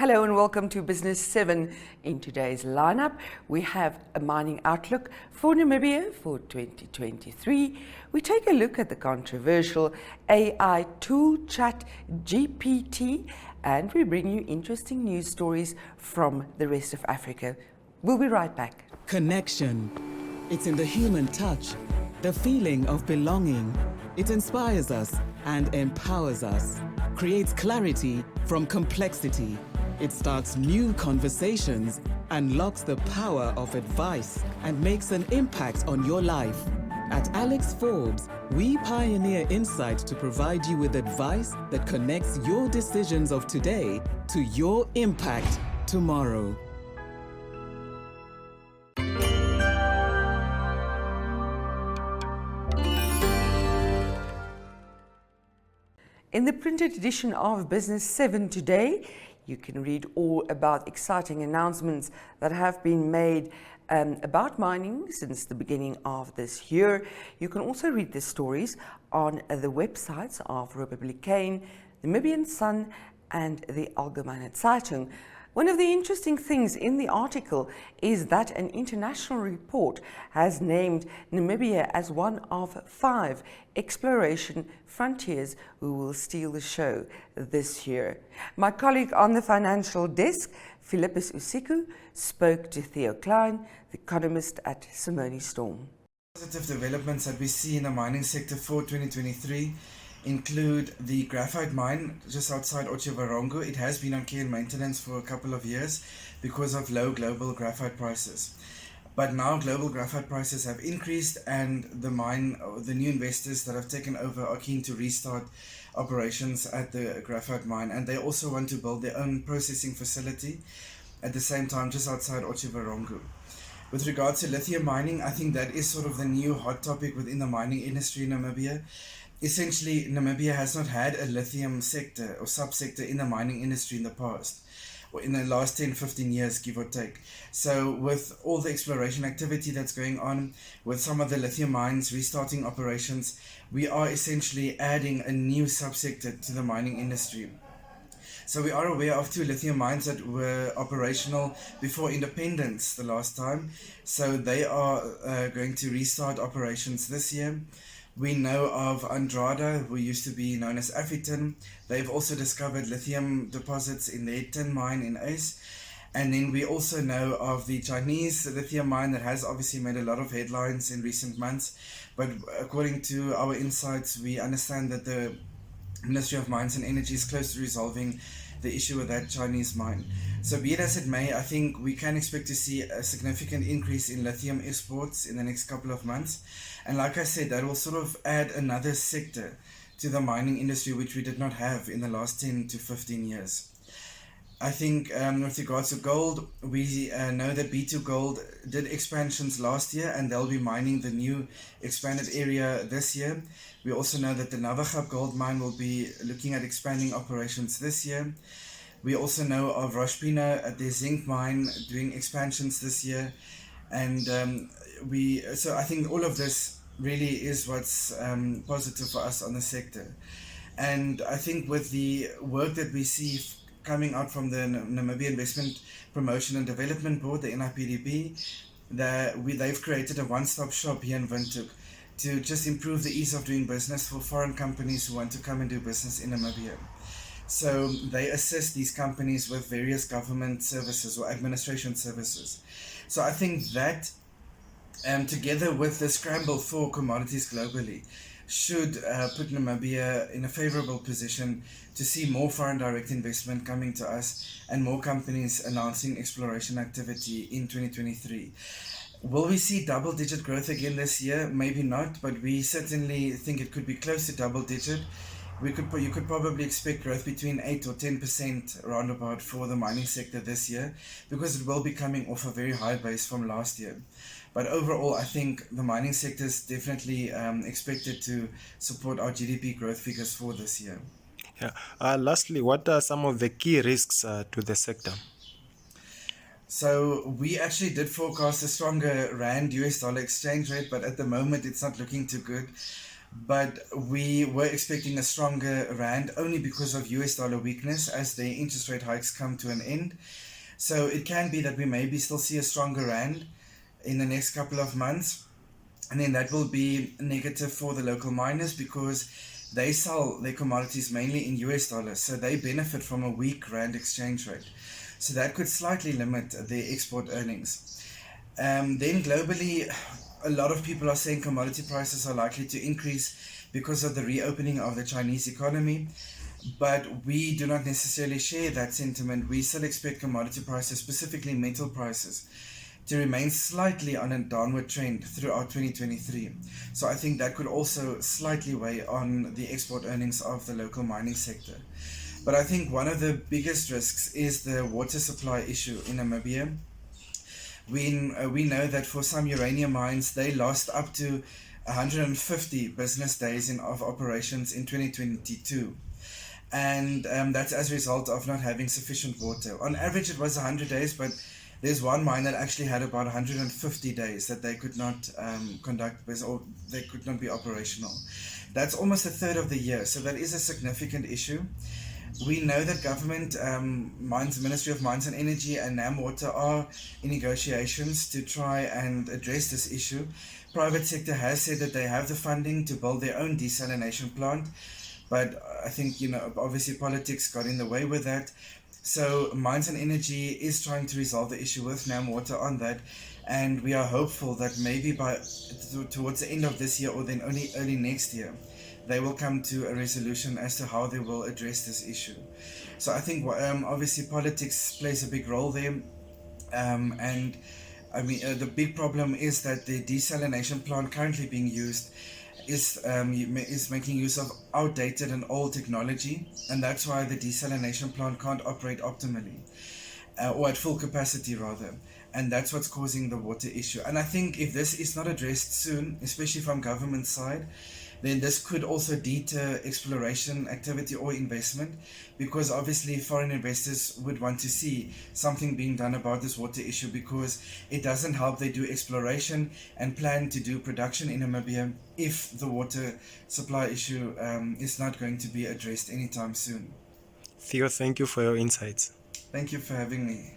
Hello and welcome to Business 7. In today's lineup, we have a mining outlook for Namibia for 2023. We take a look at the controversial AI tool ChatGPT, and we bring you interesting news stories from the rest of Africa. We'll be right back. Connection. It's in the human touch, the feeling of belonging. It inspires us and empowers us, creates clarity from complexity. It starts new conversations, unlocks the power of advice, and makes an impact on your life. At Alex Forbes, we pioneer insight to provide you with advice that connects your decisions of today to your impact tomorrow. In the printed edition of Business 7 today, you can read all about exciting announcements that have been made about mining since the beginning of this year. You can also read the stories on the websites of Republikein, the Namibian Sun, and the Algemene Zeitung. One of the interesting things in the article is that an international report has named Namibia as one of 5 exploration frontiers who will steal the show this year. My colleague on the financial desk, Philippus Usiku, spoke to Theo Klein, the economist at Simonis Storm. Positive developments that we see in the mining sector for 2023 include the graphite mine just outside Otjiwarongo. It has been on care and maintenance for a couple of years because of low global graphite prices. But now global graphite prices have increased, and the new investors that have taken over are keen to restart operations at the graphite mine, and they also want to build their own processing facility at the same time just outside Otjiwarongo. With regards to lithium mining, I think that is sort of the new hot topic within the mining industry in Namibia. Essentially, Namibia has not had a lithium sector or subsector in the mining industry in the past, or in the last 10-15 years, give or take. So with all the exploration activity that's going on, with some of the lithium mines restarting operations, we are essentially adding a new subsector to the mining industry. So we are aware of 2 lithium mines that were operational before independence the last time. So they are going to restart operations this year. We know of Andrada, who used to be known as Afitin. They've also discovered lithium deposits in their tin mine in Ace. And then we also know of the Chinese lithium mine that has obviously made a lot of headlines in recent months. But according to our insights, we understand that the Ministry of Mines and Energy is close to resolving the issue with that Chinese mine. So be it as it may, I think we can expect to see a significant increase in lithium exports in the next couple of months. And like I said, that will sort of add another sector to the mining industry, which we did not have in the last 10 to 15 years. I think with regards to gold, we know that B2 Gold did expansions last year, and they'll be mining the new expanded area this year. We also know that the Navaga gold mine will be looking at expanding operations this year. We also know of Roshpina at their zinc mine doing expansions this year. And so I think all of this really is what's positive for us on the sector. And I think with the work that we see coming out from the Namibia Investment Promotion and Development Board, the NIPDB, they've created a one-stop shop here in Windhoek to just improve the ease of doing business for foreign companies who want to come and do business in Namibia. So they assist these companies with various government services or administration services. So I think that together with the scramble for commodities globally should put Namibia in a favorable position to see more foreign direct investment coming to us and more companies announcing exploration activity in 2023. Will we see double-digit growth again this year? Maybe not, but we certainly think it could be close to double-digit. You could probably expect growth between 8 or 10% roundabout for the mining sector this year, because it will be coming off a very high base from last year. But overall, I think the mining sector is definitely expected to support our GDP growth figures for this year. Yeah. Lastly, what are some of the key risks to the sector? So we actually did forecast a stronger Rand US dollar exchange rate, but at the moment it's not looking too good. but we were expecting a stronger rand only because of US dollar weakness as the interest rate hikes come to an end. So it can be that we maybe still see a stronger rand in the next couple of months, and then that will be negative for the local miners because they sell their commodities mainly in US dollars, so they benefit from a weak rand exchange rate. So that could slightly limit their export earnings. Then globally, a lot of people are saying commodity prices are likely to increase because of the reopening of the Chinese economy, but we do not necessarily share that sentiment. We still expect commodity prices, specifically metal prices, to remain slightly on a downward trend throughout 2023. So I think that could also slightly weigh on the export earnings of the local mining sector. But I think one of the biggest risks is the water supply issue in Namibia. We know that for some uranium mines, they lost up to 150 business days of operations in 2022. And that's as a result of not having sufficient water. On average, it was 100 days, but there's one mine that actually had about 150 days that they could not conduct business, or they could not be operational. That's almost a third of the year, so that is a significant issue. We know that government, Ministry of Mines and Energy and NamWater are in negotiations to try and address this issue. Private sector has said that they have the funding to build their own desalination plant, but I think, obviously politics got in the way with that. So Mines and Energy is trying to resolve the issue with NamWater on that, and we are hopeful that maybe towards the end of this year or then only early next year, they will come to a resolution as to how they will address this issue. So I think obviously politics plays a big role there, and I mean the big problem is that the desalination plant currently being used is making use of outdated and old technology, and that's why the desalination plant can't operate optimally, or at full capacity rather, and that's what's causing the water issue. And I think if this is not addressed soon, especially from government side, then this could also deter exploration activity or investment, because obviously foreign investors would want to see something being done about this water issue, because it doesn't help they do exploration and plan to do production in Namibia if the water supply issue is not going to be addressed anytime soon. Theo, thank you for your insights. Thank you for having me.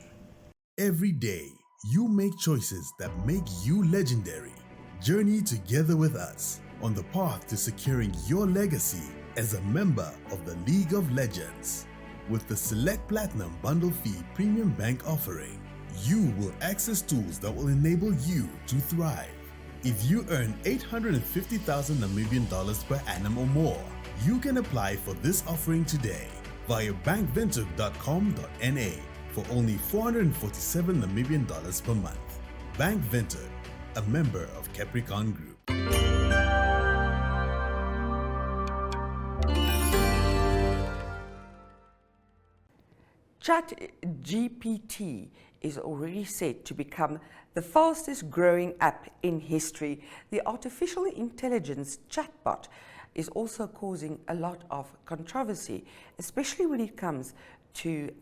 Every day, you make choices that make you legendary. Journey together with us on the path to securing your legacy as a member of the League of Legends. With the Select Platinum Bundle Fee Premium Bank offering, you will access tools that will enable you to thrive. If you earn 850,000 Namibian dollars per annum or more, you can apply for this offering today via bankvinted.com.na for only 447 Namibian dollars per month. Bank Vinted, a member of Capricorn Group. ChatGPT is already set to become the fastest growing app in history. The artificial intelligence chatbot is also causing a lot of controversy, especially when it comes to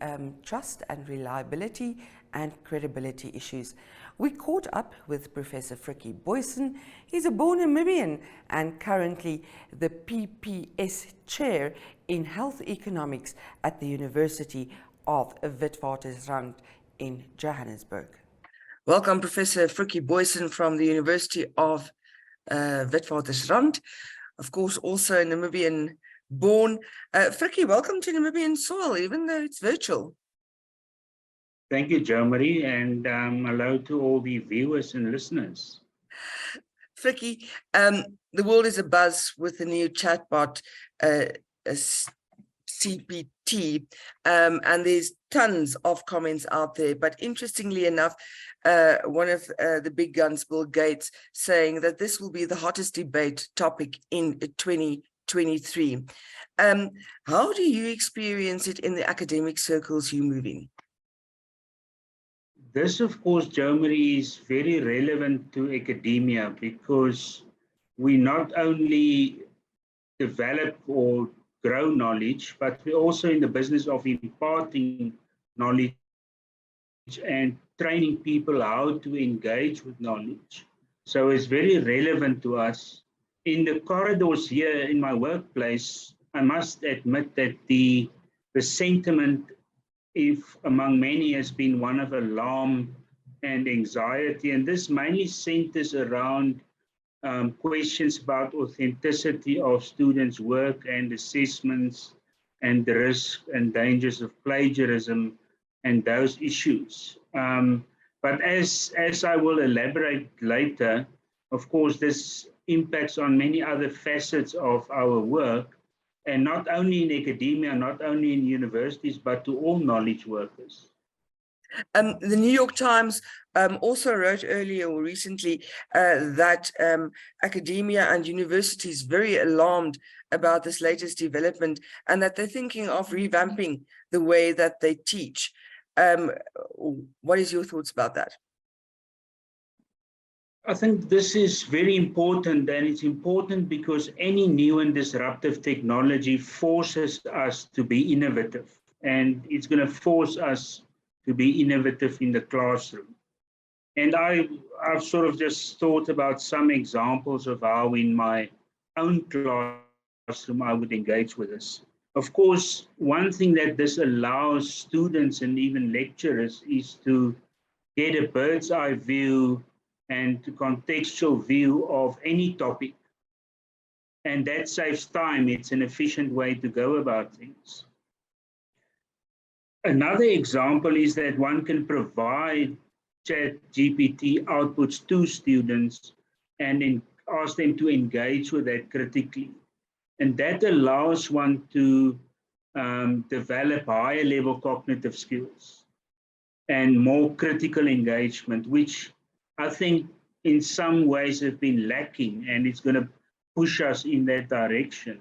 trust and reliability and credibility issues. We caught up with Professor Frikkie Booysen. He's a born Namibian and currently the PPS Chair in Health Economics at the University of Witwatersrand in Johannesburg. Welcome, Professor Frikkie Booysen from the University of Witwatersrand. Of course, also a Namibian born. Frikkie, welcome to Namibian soil, even though it's virtual. Thank you, Jo Marie, and hello to all the viewers and listeners. Frikkie, the world is abuzz with the new chatbot, CPT, and there's tons of comments out there. But interestingly enough, one of the big guns, Bill Gates, saying that this will be the hottest debate topic in 2023. How do you experience it in the academic circles you move in? This, of course, Jo Marie, is very relevant to academia because we not only develop or grow knowledge, but we're also in the business of imparting knowledge and training people how to engage with knowledge. So it's very relevant to us in the corridors here in my workplace, I must admit that the sentiment, if among many, has been one of alarm and anxiety, and this mainly centers around questions about authenticity of students' work and assessments, and the risks and dangers of plagiarism and those issues. But as I will elaborate later, of course, this impacts on many other facets of our work, and not only in academia, not only in universities, but to all knowledge workers. The New York Times also wrote earlier or recently that academia and universities very alarmed about this latest development, and that they're thinking of revamping the way that they teach. What is your thoughts about that? I think this is very important, and it's important because any new and disruptive technology forces us to be innovative, and it's going to force us to be innovative in the classroom. And I've sort of just thought about some examples of how in my own classroom I would engage with this. Of course, one thing that this allows students and even lecturers is to get a bird's eye view and to contextual view of any topic. And that saves time. It's an efficient way to go about things. Another example is that one can provide ChatGPT outputs to students and ask them to engage with that critically. And that allows one to develop higher level cognitive skills and more critical engagement, which I think in some ways have been lacking, and it's going to push us in that direction.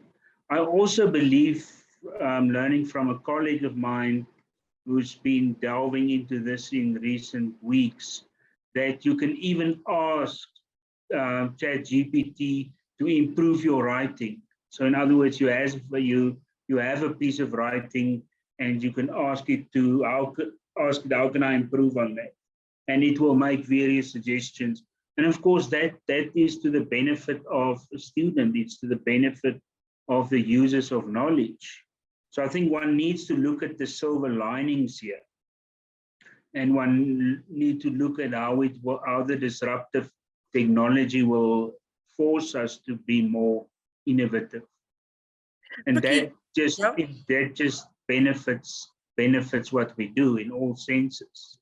I also believe, learning from a colleague of mine who's been delving into this in recent weeks, that you can even ask ChatGPT to improve your writing. So in other words, you have a piece of writing, and you can ask it how can I improve on that? And it will make various suggestions. And of course, that is to the benefit of the student. It's to the benefit of the users of knowledge. So I think one needs to look at the silver linings here. And one needs to look at how the disruptive technology will force us to be more innovative. And that just benefits what we do in all senses.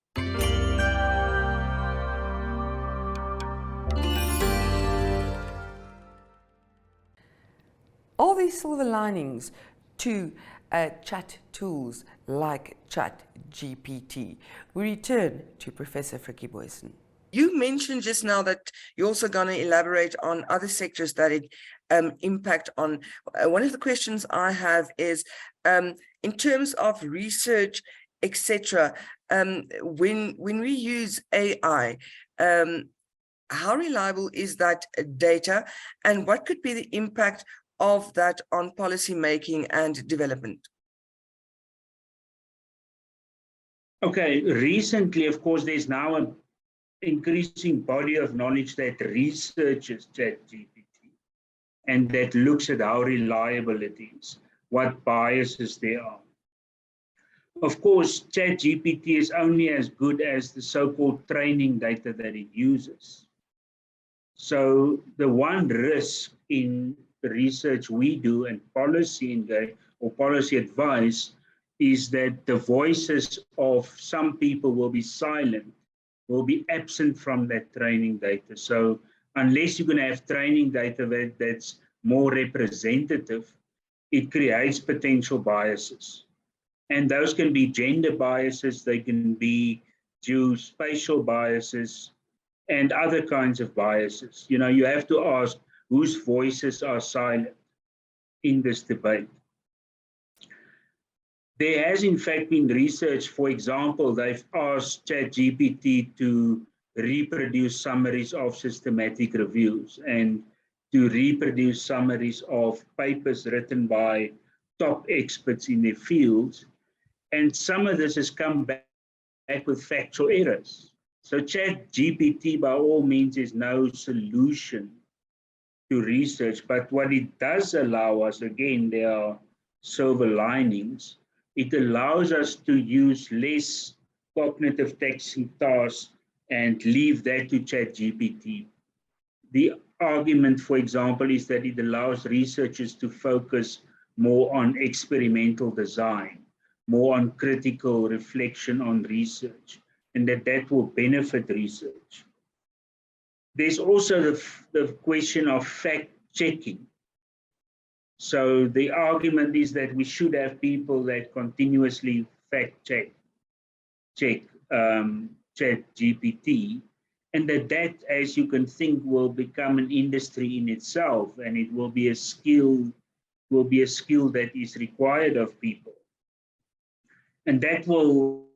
Are there silver linings to chat tools like ChatGPT? We return to Professor Frikkie Booysen. You mentioned just now that you're also going to elaborate on other sectors that it impact on. One of the questions I have is, in terms of research, etc., when we use AI, how reliable is that data, and what could be the impact of that on policy making and development? Okay, recently, of course, there's now an increasing body of knowledge that researches ChatGPT and that looks at how reliable it is, what biases there are. Of course, ChatGPT is only as good as the so-called training data that it uses. So the one risk in the research we do and policy advice is that the voices of some people will be silent, will be absent from that training data. So unless you're going to have training data that's more representative, it creates potential biases. And those can be gender biases, they can be geospatial biases, and other kinds of biases. You know, you have to ask whose voices are silent in this debate. There has in fact been research, for example, they've asked ChatGPT to reproduce summaries of systematic reviews and to reproduce summaries of papers written by top experts in their fields. And some of this has come back with factual errors. So ChatGPT, by all means, is no solution to research. But what it does allow us, again, there are silver linings. It allows us to use less cognitive taxing tasks and leave that to ChatGPT. The argument, for example, is that it allows researchers to focus more on experimental design, more on critical reflection on research, and that will benefit research. There's also the question of fact-checking. So the argument is that we should have people that continuously fact-check ChatGPT, and that, as you can think, will become an industry in itself, and it will be a skill that is required of people. And that will,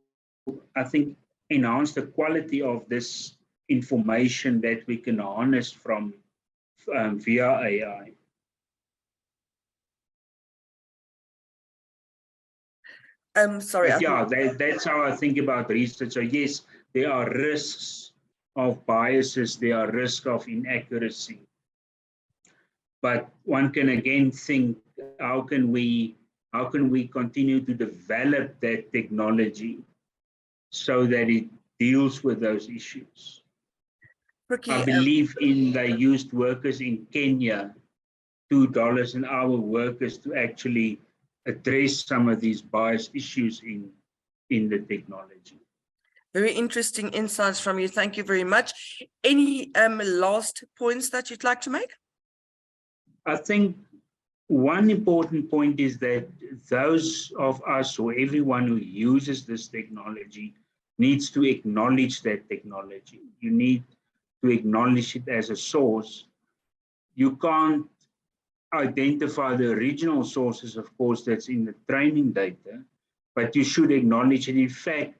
I think, enhance the quality of this information that we can harness from via AI. Sorry. Yeah, that's how I think about research. So yes, there are risks of biases, there are risks of inaccuracy. But one can again think, how can we continue to develop that technology so that it deals with those issues? I believe in the used workers in Kenya, $2 an hour workers, to actually address some of these bias issues in the technology. Very interesting insights from you. Thank you very much. Any last points that you'd like to make? I think one important point is that those of us or everyone who uses this technology needs to acknowledge that technology. You need to acknowledge it as a source. You can't identify the original sources, of course, that's in the training data, but you should acknowledge it. In fact,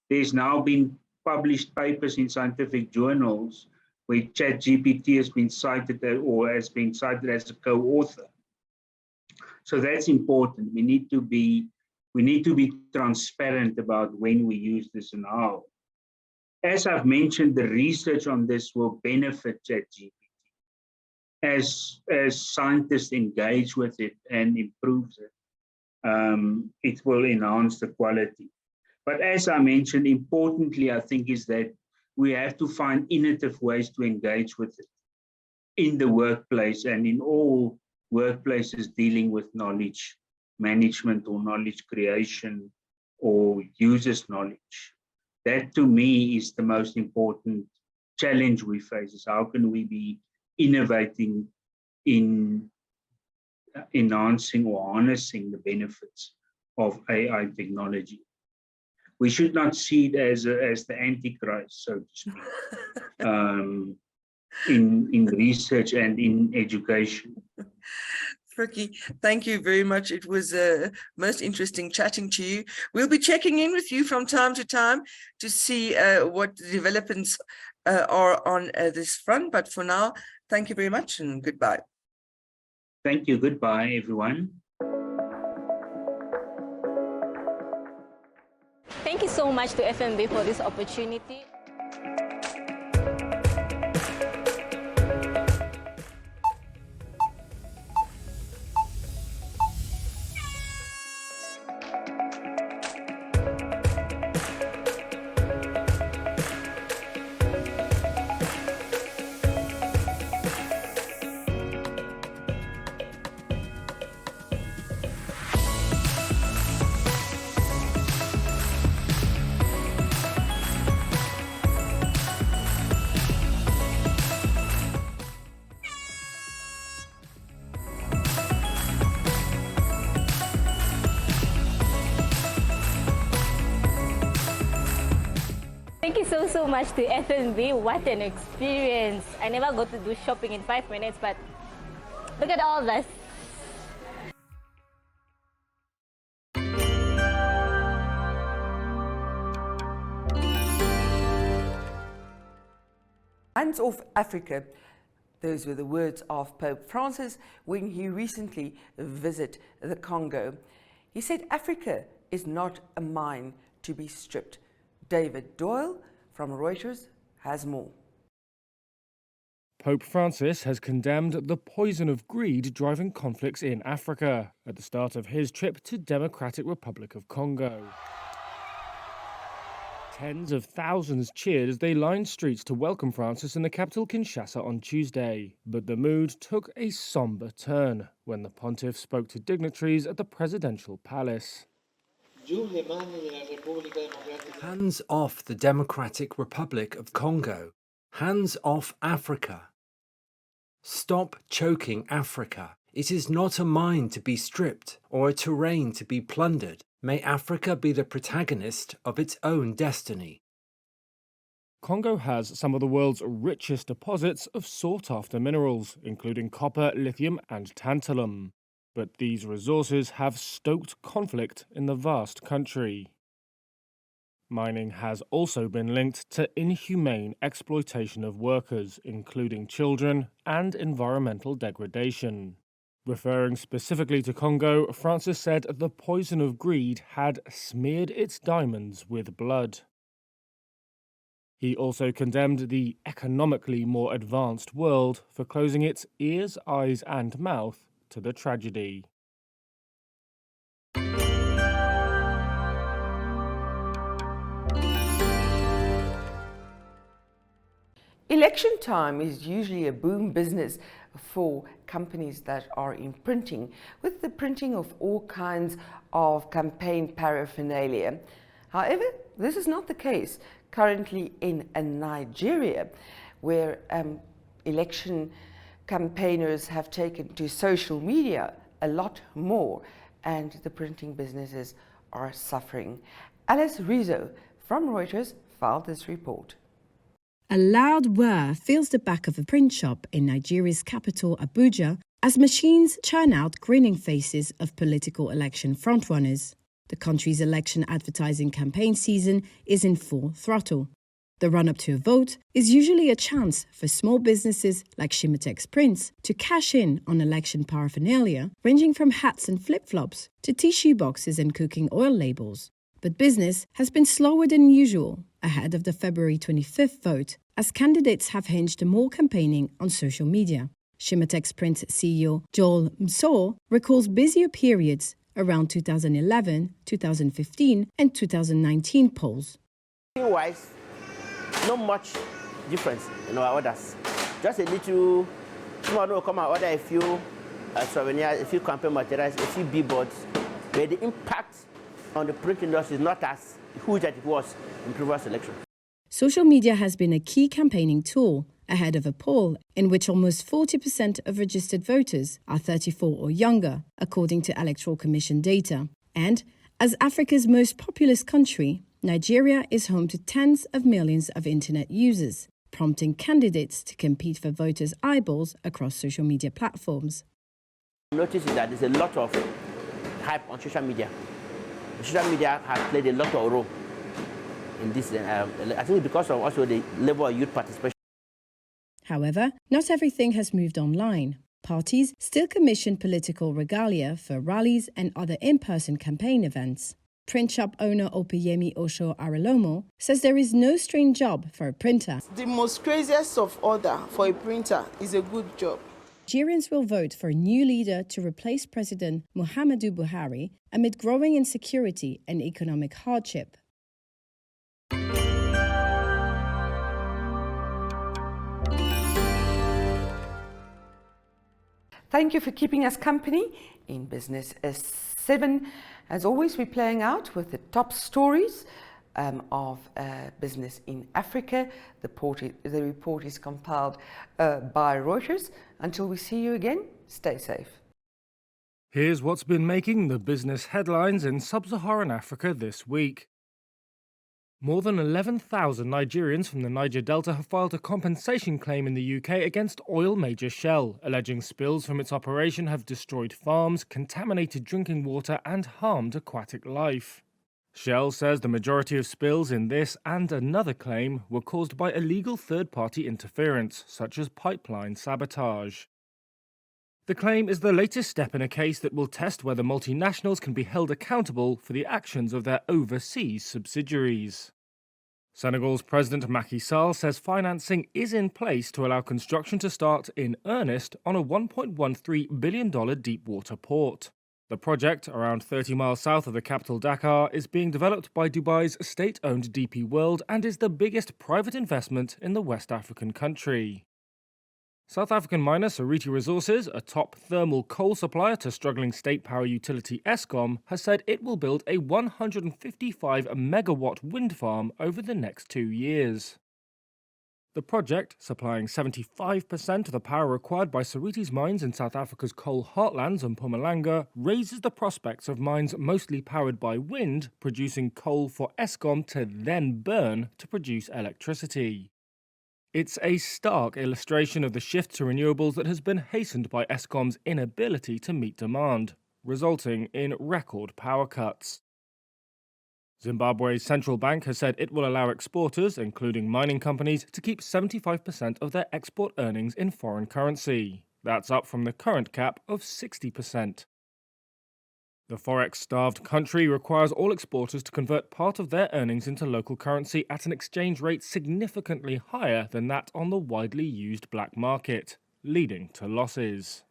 there's now been published papers in scientific journals where ChatGPT has been cited or has been cited as a co-author. So that's important. We need to be transparent about when we use this and how. As I've mentioned, the research on this will benefit ChatGPT. As scientists engage with it and improve it, it will enhance the quality. But as I mentioned, importantly, I think, is that we have to find innovative ways to engage with it in the workplace and in all workplaces dealing with knowledge management or knowledge creation or users' knowledge. That, to me, is the most important challenge we face, is how can we be innovating in enhancing or harnessing the benefits of AI technology. We should not see it as the Antichrist, so to speak, in research and in education. Frikkie, thank you very much. It was most interesting chatting to you. We'll be checking in with you from time to time to see what the developments are on this front. But for now, thank you very much and goodbye. Thank you. Goodbye, everyone. Thank you so much to FNB for this opportunity. Thank you so much to FNB. What an experience. I never got to do shopping in 5 minutes, but look at all this. Hands off Africa. Those were the words of Pope Francis when he recently visited the Congo. He said Africa is not a mine to be stripped. David Doyle from Reuters has more. Pope Francis has condemned the poison of greed driving conflicts in Africa at the start of his trip to Democratic Republic of Congo. Tens of thousands cheered as they lined streets to welcome Francis in the capital Kinshasa on Tuesday. But the mood took a somber turn when the pontiff spoke to dignitaries at the presidential palace. Hands off the Democratic Republic of Congo. Hands off Africa. Stop choking Africa. It is not a mine to be stripped or a terrain to be plundered. May Africa be the protagonist of its own destiny. Congo has some of the world's richest deposits of sought-after minerals, including copper, lithium and tantalum. But these resources have stoked conflict in the vast country. Mining has also been linked to inhumane exploitation of workers, including children, and environmental degradation. Referring specifically to Congo, Francis said the poison of greed had smeared its diamonds with blood. He also condemned the economically more advanced world for closing its ears, eyes and mouth to the tragedy. Election time is usually a boom business for companies that are in printing, with the printing of all kinds of campaign paraphernalia. However, this is not the case currently in Nigeria, where election campaigners have taken to social media a lot more, and the printing businesses are suffering. Alice Rizzo from Reuters filed this report. A loud whir fills the back of a print shop in Nigeria's capital, Abuja, as machines churn out grinning faces of political election frontrunners. The country's election advertising campaign season is in full throttle. The run-up to a vote is usually a chance for small businesses like Shimotex Prints to cash in on election paraphernalia, ranging from hats and flip-flops to tissue boxes and cooking oil labels. But business has been slower than usual ahead of the February 25th vote, as candidates have hinged more campaigning on social media. Shimotex Print CEO Joel Mso recalls busier periods around 2011, 2015 and 2019 polls. Wise, not much difference in our orders. Just a little, someone will come and order a few souvenirs, a few campaign materials, a few billboards, but the impact on the print industry is not as huge as it was in previous elections. Social media has been a key campaigning tool ahead of a poll in which almost 40% of registered voters are 34 or younger, according to Electoral Commission data. And as Africa's most populous country, Nigeria is home to tens of millions of internet users, prompting candidates to compete for voters' eyeballs across social media platforms. Notice that there's a lot of hype on social media. Social media has played a lot of role in this. I think because of also the level of youth participation. However, not everything has moved online. Parties still commission political regalia for rallies and other in-person campaign events. Print shop owner Opeyemi Osho Aralomo says there is no strange job for a printer. The most craziest of order for a printer is a good job. Nigerians will vote for a new leader to replace President Muhammadu Buhari amid growing insecurity and economic hardship. Thank you for keeping us company in Business 7. As always, we're playing out with the top stories of business in Africa. The report is compiled by Reuters. Until we see you again, stay safe. Here's what's been making the business headlines in sub-Saharan Africa this week. More than 11,000 Nigerians from the Niger Delta have filed a compensation claim in the UK against oil major Shell, alleging spills from its operation have destroyed farms, contaminated drinking water and harmed aquatic life. Shell says the majority of spills in this and another claim were caused by illegal third-party interference, such as pipeline sabotage. The claim is the latest step in a case that will test whether multinationals can be held accountable for the actions of their overseas subsidiaries. Senegal's President Macky Sall says financing is in place to allow construction to start in earnest on a $1.13 billion deep-water port. The project, around 30 miles south of the capital Dakar, is being developed by Dubai's state-owned DP World and is the biggest private investment in the West African country. South African miner Seriti Resources, a top thermal coal supplier to struggling state power utility Eskom, has said it will build a 155-megawatt wind farm over the next 2 years. The project, supplying 75% of the power required by Seriti's mines in South Africa's coal heartlands and Mpumalanga, raises the prospects of mines mostly powered by wind, producing coal for Eskom to then burn to produce electricity. It's a stark illustration of the shift to renewables that has been hastened by Eskom's inability to meet demand, resulting in record power cuts. Zimbabwe's central bank has said it will allow exporters, including mining companies, to keep 75% of their export earnings in foreign currency. That's up from the current cap of 60%. The forex-starved country requires all exporters to convert part of their earnings into local currency at an exchange rate significantly higher than that on the widely used black market, leading to losses.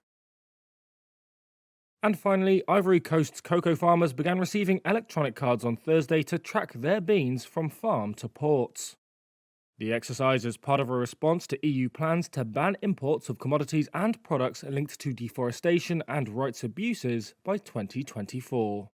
And finally, Ivory Coast's cocoa farmers began receiving electronic cards on Thursday to track their beans from farm to ports. The exercise is part of a response to EU plans to ban imports of commodities and products linked to deforestation and rights abuses by 2024.